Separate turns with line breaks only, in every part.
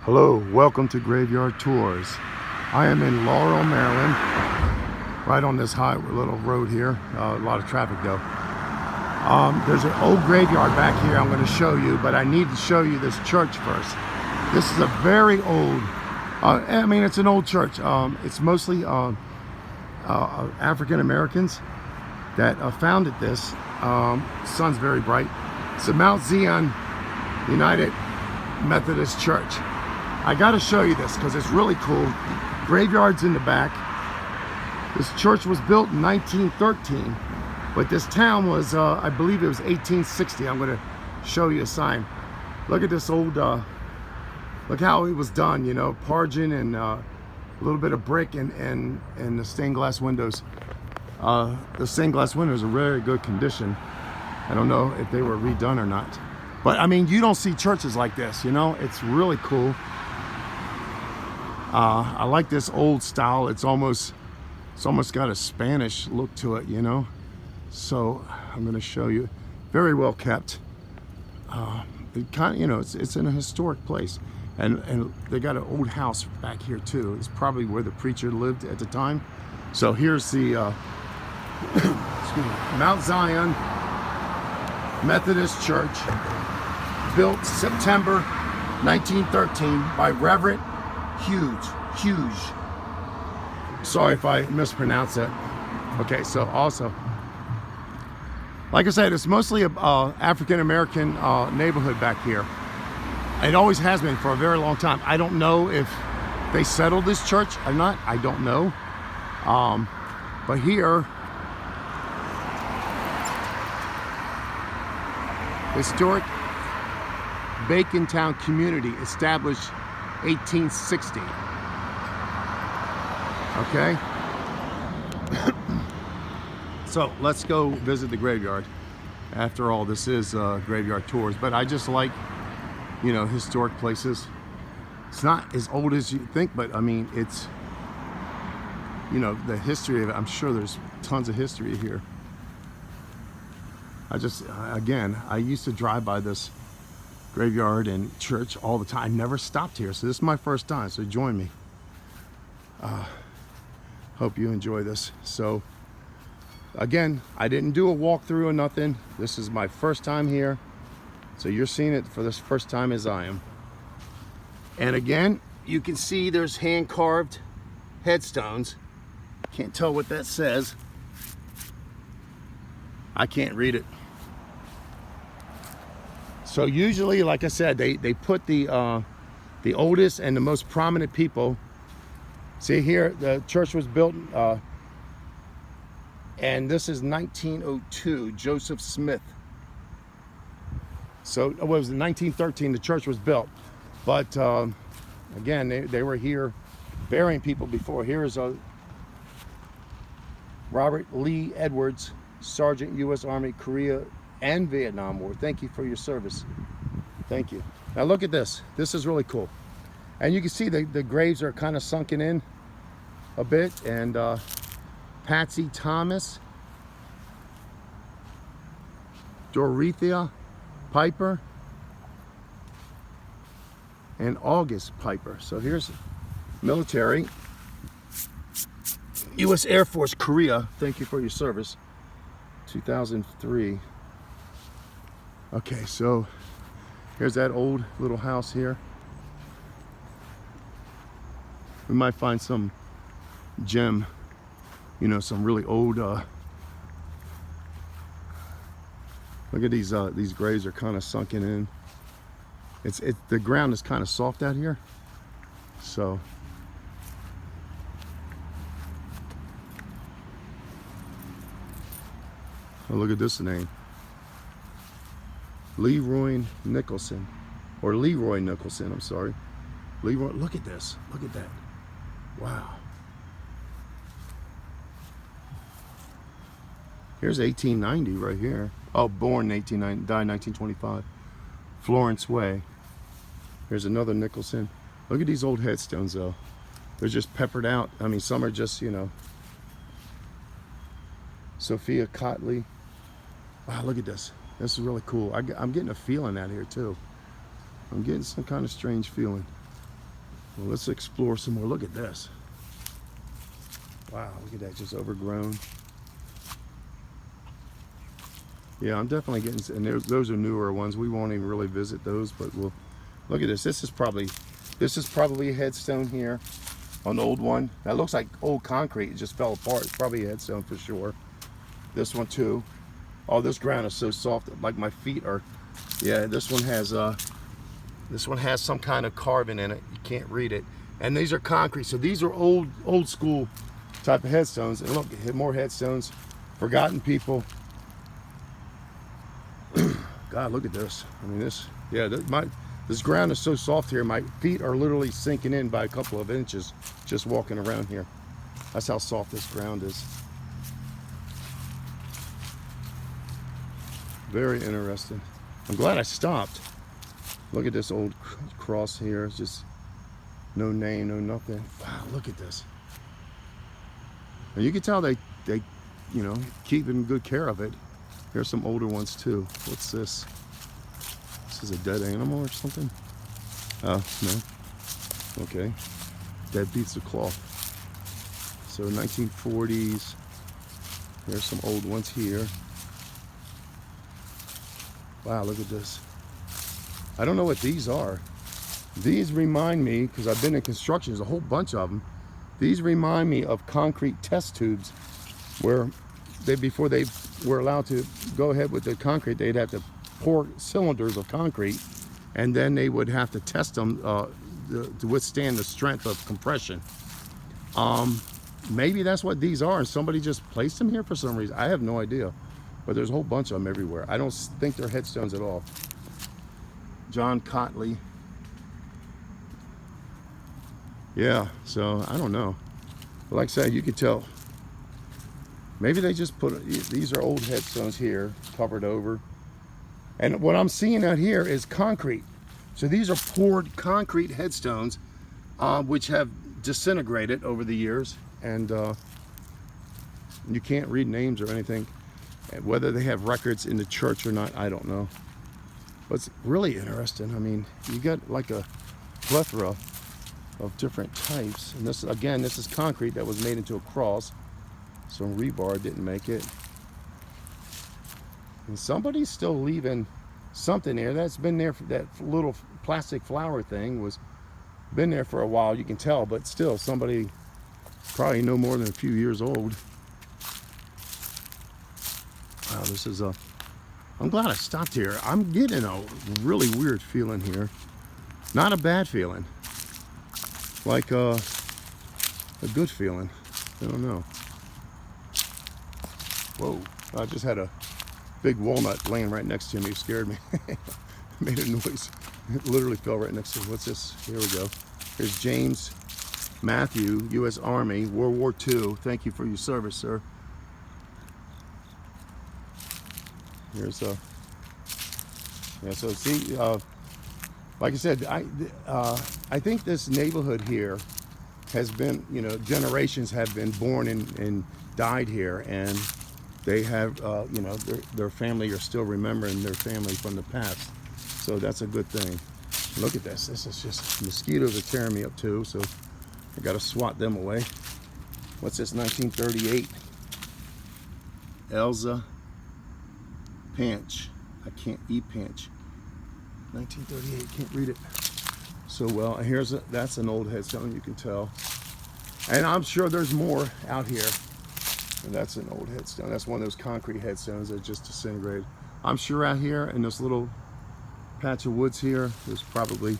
Hello, welcome to Graveyard Tours. I am in Laurel, Maryland, right on this high little road here. A lot of traffic though. There's an old graveyard back here I'm going to show you, but I need to show you this church first. This is a very old, it's an old church. It's mostly African Americans that founded this. Sun's very bright. It's the Mount Zion United Methodist Church. I got to show you this because it's really cool. Graveyard's in the back. This church was built in 1913, but this town was, I believe it was 1860. I'm going to show you a sign. Look at this old, look how it was done, you know, parging and a little bit of brick and the stained glass windows. The stained glass windows are very good condition. I don't know if they were redone or not. But I mean, you don't see churches like this, you know, it's really cool. I like this old style. It's almost got a Spanish look to it, you know. So I'm going to show you. Very well kept. It kind of, you know, it's in a historic place, and they got an old house back here too. It's probably where the preacher lived at the time. So here's the excuse me, Mount Zion Methodist Church, built September 1913 by Reverend Hughes. Sorry if I mispronounce it. Okay, so also, like I said, it's mostly a African American neighborhood back here. It always has been for a very long time. I don't know if they settled this church or not. I don't know. But here, historic Bacontown community established 1860. Okay. So let's go visit the graveyard. After all, this is Graveyard Tours, but I just like, you know, historic places. It's not as old as you think, but I mean, it's, you know, the history of it. I'm sure there's tons of history here. Again, I used to drive by this graveyard and church all the time. I never stopped here, so this is my first time, so join me. Hope you enjoy this. So again, I didn't do a walkthrough or nothing. This is my first time here, so you're seeing it for this first time as I am. And again, you can see there's hand-carved headstones. Can't tell what that says. I can't read it. So usually, like I said, they put the oldest and the most prominent people. See here, the church was built, and this is 1902, Joseph Smith. So it was in 1913 the church was built, but again, they were here burying people before. Here is a Robert Lee Edwards, Sergeant, U.S. Army, Korea and Vietnam War. Thank you for your service. Thank you. Now look at this. This is really cool. And you can see the graves are kind of sunken in a bit. And Patsy Thomas, Dorothea Piper, and August Piper. So here's military. U.S. Air Force, Korea. Thank you for your service. 2003. Okay, so here's that old little house here. We might find some gem, you know, some really old, look at these graves are kind of sunken in. The ground is kind of soft out here. So oh, look at this name. Leroy Nicholson, or Leroy Nicholson, I'm sorry. Leroy, look at this, look at that. Wow. Here's 1890 right here. Oh, born 1890, died 1925. Florence Way. Here's another Nicholson. Look at these old headstones though. They're just peppered out. I mean, some are just, you know. Sophia Cotley. Wow, look at this. This is really cool. I'm getting a feeling out here too. I'm getting some kind of strange feeling. Well, let's explore some more. Look at this. Wow, look at that, just overgrown. Yeah, I'm definitely getting, and those are newer ones. We won't even really visit those, but we'll look at this. This is probably a headstone here, an old one. That looks like old concrete. It just fell apart. It's probably a headstone for sure. This one too. Oh, this ground is so soft, like my feet are. Yeah, this one has some kind of carving in it. You can't read it. And these are concrete, so these are old school type of headstones. And look, more headstones, forgotten people. God, look at this. I mean, this ground is so soft here. My feet are literally sinking in by a couple of inches just walking around here. That's how soft this ground is. Very interesting. I'm glad I stopped. Look at this old cross here. It's just no name, no nothing. Wow, look at this. And you can tell they you know, keeping good care of it. Here's some older ones too. What's this? This is a dead animal or something? Oh, no. Okay. Dead piece of cloth. So 1940s. There's some old ones here. Wow, look at this. I don't know what these are. These remind me, because I've been in construction, there's a whole bunch of them. These remind me of concrete test tubes where before they were allowed to go ahead with the concrete, they'd have to pour cylinders of concrete, and then they would have to test them to withstand the strength of compression. Maybe that's what these are, and somebody just placed them here for some reason. I have no idea, but there's a whole bunch of them everywhere. I don't think they're headstones at all. John Cotley. Yeah, so I don't know. But like I said, you could tell. Maybe they just these are old headstones here, covered over. And what I'm seeing out here is concrete. So these are poured concrete headstones, which have disintegrated over the years. And you can't read names or anything. Whether they have records in the church or not, I don't know. But it's really interesting. I mean, you got like a plethora of different types. And this, again, this is concrete that was made into a cross. Some rebar didn't make it. And somebody's still leaving something there. That's been there, for that little plastic flower thing was been there for a while, you can tell, but still somebody probably no more than a few years old. Wow, this is I'm glad I stopped here. I'm getting a really weird feeling here. Not a bad feeling. Like a good feeling. I don't know. Whoa, I just had a big walnut laying right next to me. It scared me. Made a noise. It literally fell right next to me. What's this? Here we go. Here's James Matthew, U.S. Army, World War II. Thank you for your service, sir. Here's yeah, so see, like I said, I think this neighborhood here has been, you know, generations have been born and died here, and they have, you know, their family are still remembering their family from the past. So that's a good thing. Look at this. This is just, mosquitoes are tearing me up too, so I got to swat them away. What's this? 1938. Elsa Panch. I can't eat Panch. 1938. Can't read it so well. Here's that's an old headstone, you can tell. And I'm sure there's more out here. And that's an old headstone. That's one of those concrete headstones that just disintegrated. I'm sure out here in this little patch of woods here, there's probably,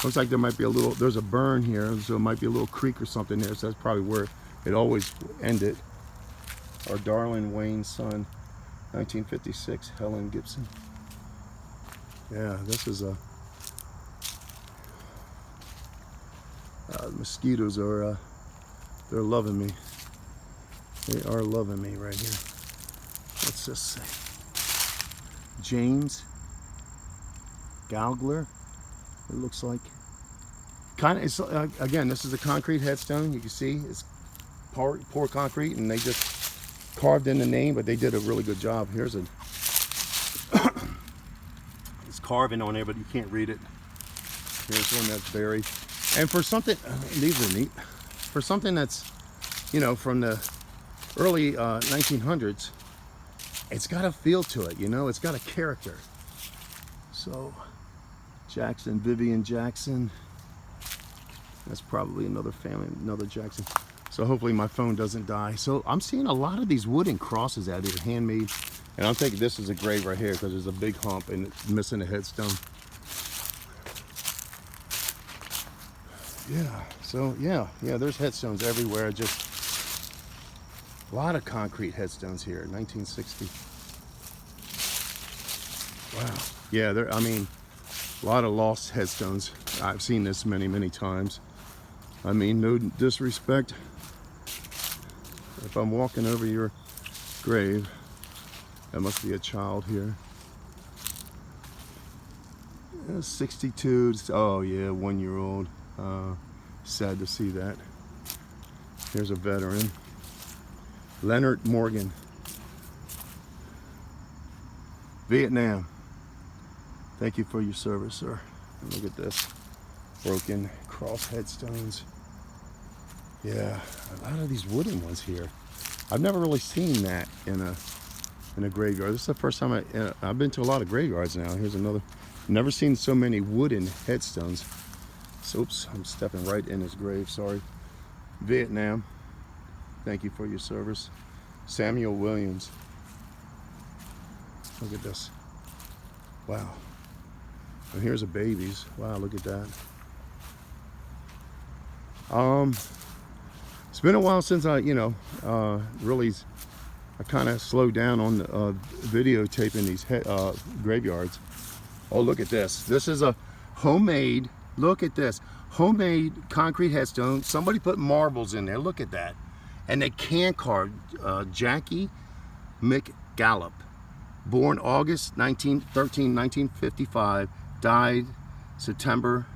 looks like there might be a little, there's a burn here, so it might be a little creek or something there, so that's probably where it always ended. Our darling Wayne's son, 1956, Helen Gibson. Yeah, this is a, mosquitoes are, they're loving me. They are loving me right here. What's this say? James Gaugler, it looks like. Kind of, it's, again, this is a concrete headstone. You can see it's poor concrete, and they just carved in the name, but they did a really good job. Here's a, it's carving on there, but you can't read it. Here's one that's buried. And for something, these are neat. For something that's, you know, from the early 1900s, it's got a feel to it, you know, it's got a character. So, Jackson, Vivian Jackson. That's probably another family, another Jackson. So hopefully my phone doesn't die. So I'm seeing a lot of these wooden crosses out here, handmade. And I'm thinking this is a grave right here because there's a big hump and it's missing a headstone. Yeah, so yeah, there's headstones everywhere. Just a lot of concrete headstones here, 1960. Wow. Yeah, I mean, a lot of lost headstones. I've seen this many, many times. I mean, no disrespect. If I'm walking over your grave, that must be a child here. 62, oh yeah, 1-year-old. Sad to see that. Here's a veteran. Leonard Morgan. Vietnam. Thank you for your service, sir. And look at this. Broken cross headstones. Yeah, a lot of these wooden ones here. I've never really seen that in a graveyard. This is the first time I've been to a lot of graveyards now. Here's another. Never seen so many wooden headstones. So, oops, I'm stepping right in his grave, sorry. Vietnam, thank you for your service. Samuel Williams. Look at this. Wow. And here's a baby's. Wow, look at that. It's been a while since I, really, I kind of slowed down on videotaping these graveyards. Oh, look at this. This is a homemade, look at this, homemade concrete headstone. Somebody put marbles in there, look at that. And they can carve Jackie McGallop, born August 13, 1955, died September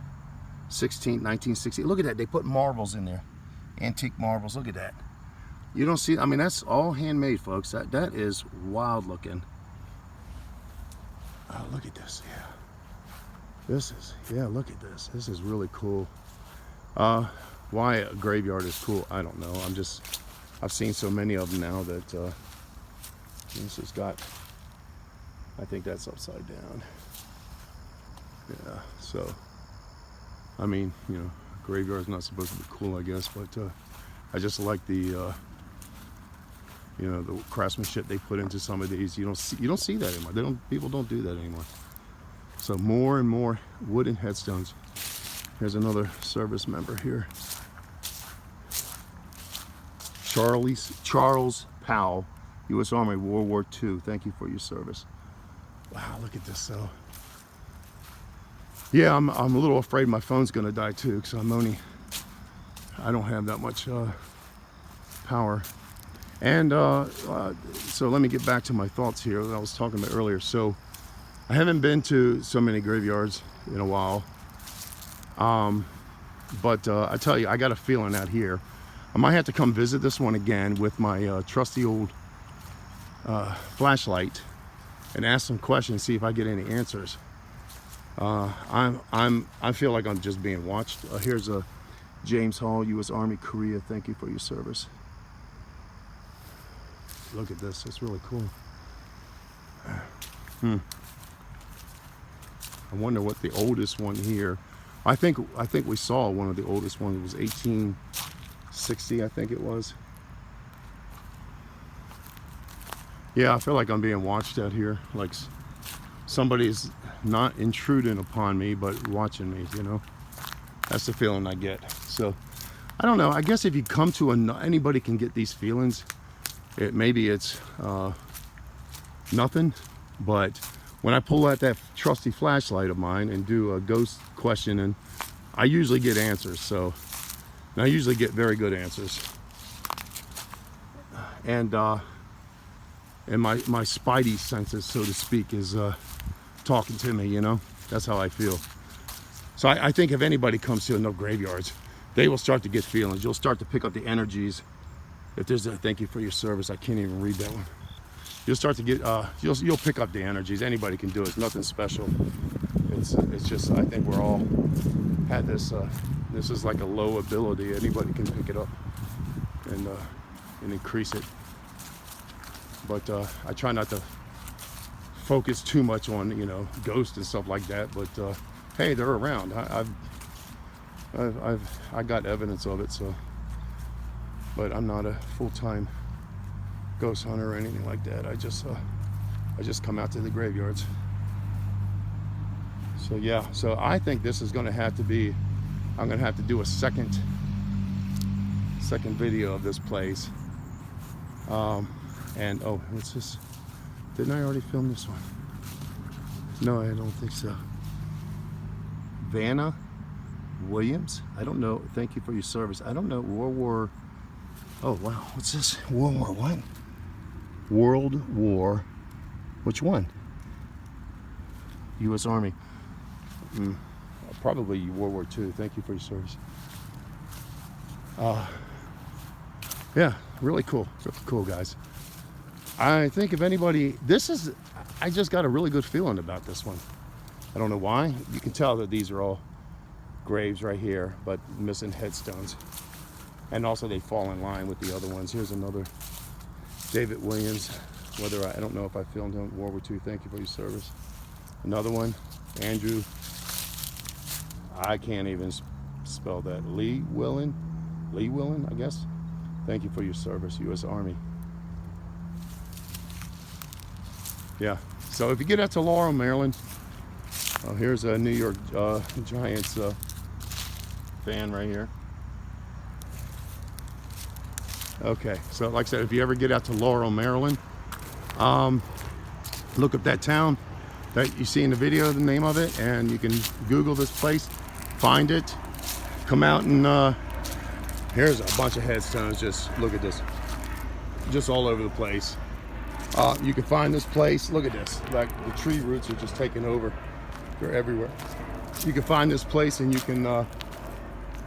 16, 1960. Look at that, they put marbles in there. Antique marbles, look at that. You don't see, I mean, that's all handmade, folks. That is wild looking. Oh, look at this, yeah. Look at this. This is really cool. Why a graveyard is cool, I don't know. I've seen so many of them now that this has got, I think that's upside down. Yeah, so, I mean, graveyard's not supposed to be cool, I guess, but I just like the the craftsmanship they put into some of these. You don't see that anymore. People don't do that anymore. So more and more wooden headstones. Here's another service member here. Charles Powell, U.S. Army, World War II. Thank you for your service. Wow, look at this though. Yeah, I'm a little afraid my phone's gonna die too, because I don't have that much power. And so let me get back to my thoughts here that I was talking about earlier. So I haven't been to so many graveyards in a while, but I tell you, I got a feeling out here. I might have to come visit this one again with my trusty old flashlight and ask some questions, see if I get any answers. I feel like I'm just being watched. Here's a James Hall, U.S. Army, Korea. Thank you for your service. Look at this. It's really cool. I wonder what the oldest one here. I think we saw one of the oldest ones. It was 1860, I think it was. Yeah, I feel like I'm being watched out here. Like somebody's not intruding upon me, but watching me, That's the feeling I get. So, I don't know. I guess if you come to anybody can get these feelings. Maybe it's nothing, but when I pull out that trusty flashlight of mine and do a ghost questioning, I usually get answers. So, and I usually get very good answers. And my spidey senses, so to speak, is talking to me. That's how I feel. So I think if anybody comes to enough graveyards, they will start to get feelings. You'll start to pick up the energies. If there's a thank you for your service, I can't even read that one. You'll start to get, you'll pick up the energies. Anybody can do it. It's nothing special. It's just, I think we're all had this This is like a low ability. Anybody can pick it up and increase it. But I try not to focus too much on, you know, ghosts and stuff like that. But hey, they're around. I got evidence of it. So, but I'm not a full-time ghost hunter or anything like that. I just come out to the graveyards. So yeah, so I think this is going to have to be, I'm going to have to do a second video of this place. And oh, what's this? Didn't I already film this one? No, I don't think so. Vanna Williams? I don't know. Thank you for your service. I don't know. World War. Oh wow, what's this? World War what? World War. Which one? U.S. Army. Probably World War II. Thank you for your service. Yeah, really cool. Really cool, guys. I think if anybody, I just got a really good feeling about this one. I don't know why. You can tell that these are all graves right here, but missing headstones. And also they fall in line with the other ones. Here's another David Williams. Whether I don't know if I filmed him World War II. Thank you for your service. Another one, Andrew. I can't even spell that. Lee Willen, I guess. Thank you for your service, U.S. Army. Yeah. So if you get out to Laurel, Maryland, here's a New York Giants fan right here. Okay. So like I said, if you ever get out to Laurel, Maryland, look up that town that you see in the video, the name of it, and you can Google this place, find it, come out, and here's a bunch of headstones. Just look at this, just all over the place. You can find this place. Look at this, like the tree roots are just taking over. They're everywhere. You can find this place and you can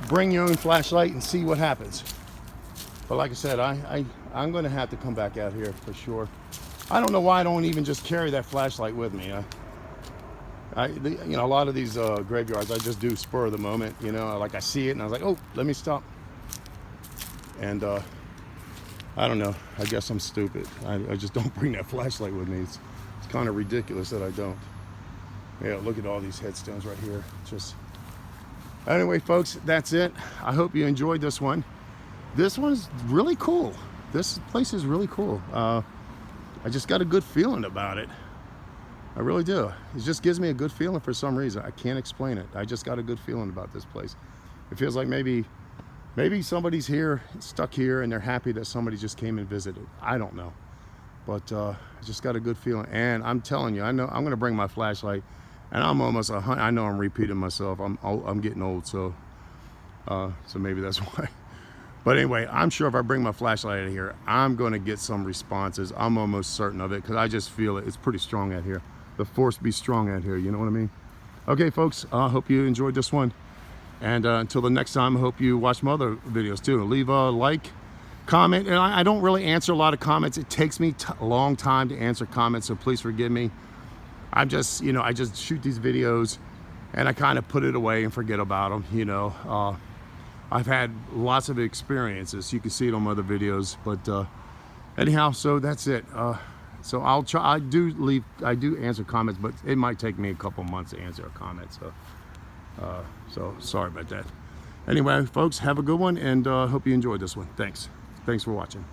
bring your own flashlight and see what happens. But like I said, I'm going to have to come back out here for sure. I don't know why I don't even just carry that flashlight with me. You know, a lot of these graveyards, I just do spur of the moment. You know, like I see it and I was like, oh, let me stop. And I don't know. I guess I'm stupid. I just don't bring that flashlight with me. It's kind of ridiculous that I don't. Yeah, look at all these headstones right here. Just anyway, folks, that's it. I hope you enjoyed this one. This one's really cool. This place is really cool. I just got a good feeling about it. I really do. It just gives me a good feeling for some reason. I can't explain it. I just got a good feeling about this place. It feels like maybe somebody's here, stuck here, and they're happy that somebody just came and visited. I don't know. But I just got a good feeling. And I'm telling you, I know I'm going to bring my flashlight. And I'm almost 100. I know I'm repeating myself. I'm getting old, so maybe that's why. But anyway, I'm sure if I bring my flashlight out of here, I'm going to get some responses. I'm almost certain of it because I just feel it. It's pretty strong out here. The force be strong out here. You know what I mean? Okay, folks. I hope you enjoyed this one. And until the next time, I hope you watch my other videos too. Leave a like, comment. And I don't really answer a lot of comments. It takes me a long time to answer comments, so please forgive me. I'm just, you know, I just shoot these videos and I kind of put it away and forget about them, you know. I've had lots of experiences. You can see it on my other videos, but anyhow, so that's it. So I'll try. I do answer comments, but it might take me a couple months to answer a comment. So sorry about that. Anyway, folks, have a good one, and hope you enjoyed this one. Thanks for watching.